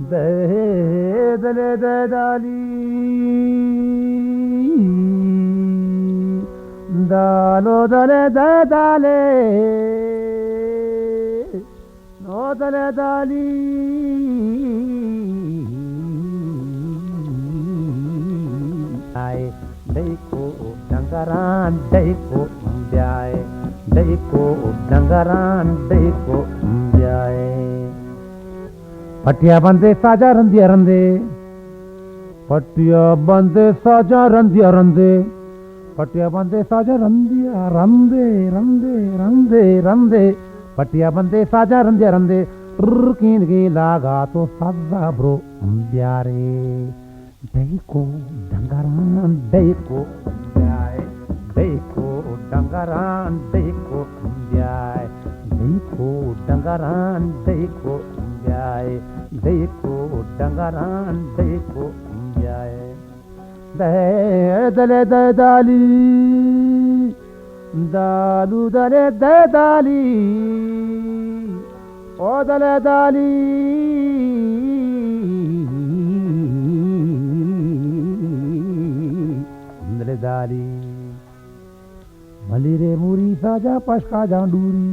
दे दले दे दाली दालो दले दे दाले नो दले दाली आए देखो डंगरान देखो जाए देखो डंगरान देखो जाए पटिया बंदे साजा रंदिया रंदे पटिया बंदे साजा रंदिया रंदे पटिया बंदे साजा रंदिया रंदे रंदे रंदे रंदे पटिया बंदे साजा रंदिया रंदे कीन की लागा तो साजा ब्रो प्यारे देखो डंगरान देखो जाए देखो डंगरान देखो जाए देखो डंगरान देखो जाए देखो डंगरान देखो जाए दे दले दे दाली दालू दले दे दाली ओ दले दाली दले दाली मलिरे मुरी साजा पशका जांडूरी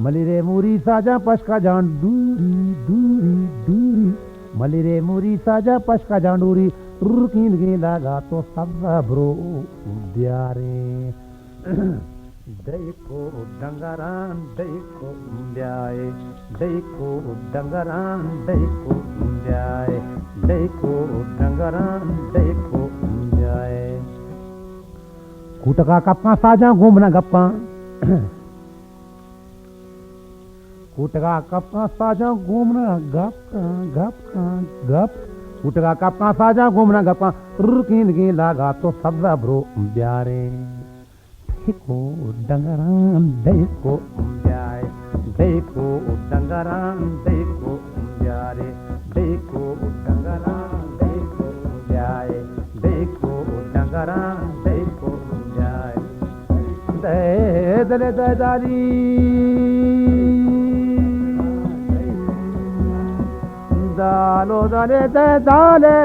मलिरे मुरी साजा पशका जांडूरी दूरी दूरी मलिरे मुरी साजा पशका जांडूरी रुकीन के लगा तो सब ब्रो प्यारे देखो डंगरान देखो जाए देखो डंगरान देखो जाए देखो डंगरान देखो जाए कुटका कप्पा साजा घूमना गप्पा कुटका कप्पा साजा घूमना गप्पा गप्पा गप कुटका कप्पा साजा घूमना गप्पा रुकीन के लगा तो सब ब्रो प्यारे देखो डंगरान देखो जाए देखो डंगरान देखो जारे देखो डंगरान देखो जाए देखो डंगरान देखो जाए दे दले दे दाली दालो दले दे दाले